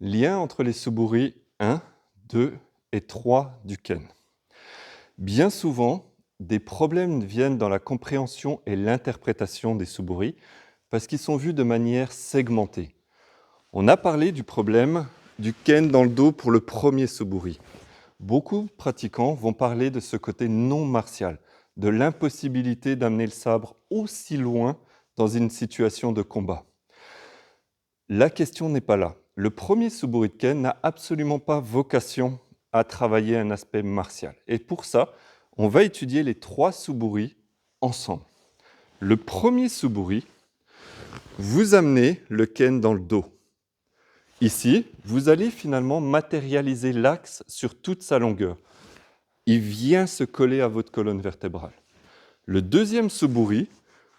Lien entre les suburi 1, 2 et 3 du Ken. Bien souvent, des problèmes viennent dans la compréhension et l'interprétation des suburi parce qu'ils sont vus de manière segmentée. On a parlé du problème du Ken dans le dos pour le premier suburi. Beaucoup de pratiquants vont parler de ce côté non martial, de l'impossibilité d'amener le sabre aussi loin dans une situation de combat. La question n'est pas là. Le premier suburi de Ken n'a absolument pas vocation à travailler un aspect martial. Et pour ça, on va étudier les 3 suburi ensemble. Le premier suburi, vous amenez le Ken dans le dos. Ici, vous allez finalement matérialiser l'axe sur toute sa longueur. Il vient se coller à votre colonne vertébrale. Le deuxième suburi,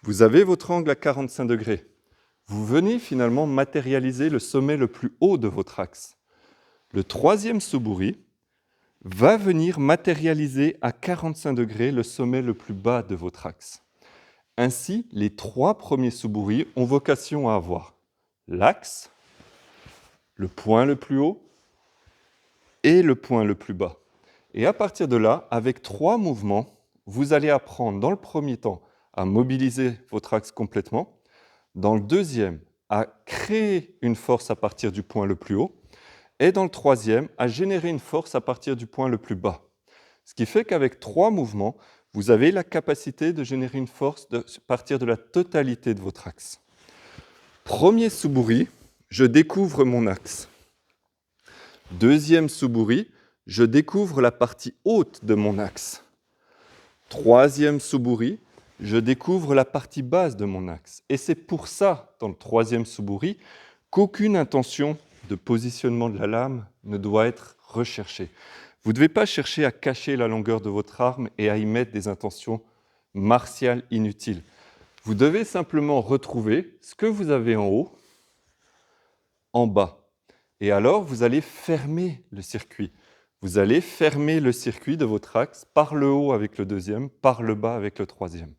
vous avez votre angle à 45 degrés. Vous venez finalement matérialiser le sommet le plus haut de votre axe. Le troisième suburi va venir matérialiser à 45 degrés le sommet le plus bas de votre axe. Ainsi, les 3 premiers suburi ont vocation à avoir l'axe, le point le plus haut et le point le plus bas. Et à partir de là, avec 3 mouvements, vous allez apprendre dans le premier temps à mobiliser votre axe complètement, dans le deuxième, à créer une force à partir du point le plus haut, et dans le troisième, à générer une force à partir du point le plus bas. Ce qui fait qu'avec 3 mouvements, vous avez la capacité de générer une force à partir de la totalité de votre axe. Premier suburi, je découvre mon axe. Deuxième suburi, je découvre la partie haute de mon axe. Troisième suburi, je découvre la partie basse de mon axe. Et c'est pour ça, dans le troisième suburi, qu'aucune intention de positionnement de la lame ne doit être recherchée. Vous ne devez pas chercher à cacher la longueur de votre arme et à y mettre des intentions martiales inutiles. Vous devez simplement retrouver ce que vous avez en haut, en bas. Et alors, vous allez fermer le circuit. Vous allez fermer le circuit de votre axe par le haut avec le deuxième, par le bas avec le troisième.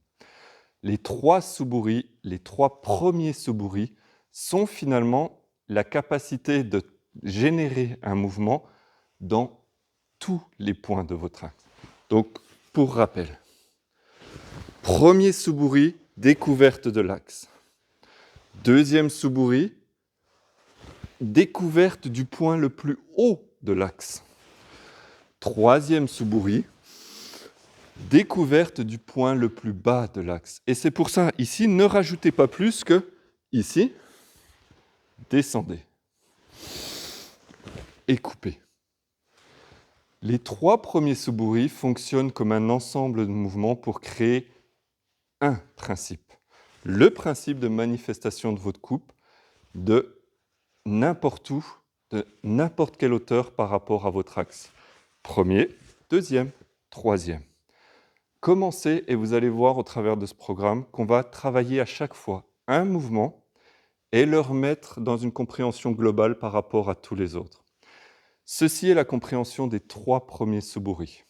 Les 3 suburi, les 3 premiers suburi, sont finalement la capacité de générer un mouvement dans tous les points de votre axe. Donc, pour rappel, premier suburi, découverte de l'axe. Deuxième suburi, découverte du point le plus haut de l'axe. Troisième suburi, découverte du point le plus bas de l'axe. Et c'est pour ça, ici, ne rajoutez pas plus que, ici, descendez et coupez. Les 3 premiers suburi fonctionnent comme un ensemble de mouvements pour créer un principe. Le principe de manifestation de votre coupe de n'importe où, de n'importe quelle hauteur par rapport à votre axe. Premier, deuxième, troisième. Commencez et vous allez voir au travers de ce programme qu'on va travailler à chaque fois un mouvement et le remettre dans une compréhension globale par rapport à tous les autres. Ceci est la compréhension des 3 premiers suburi.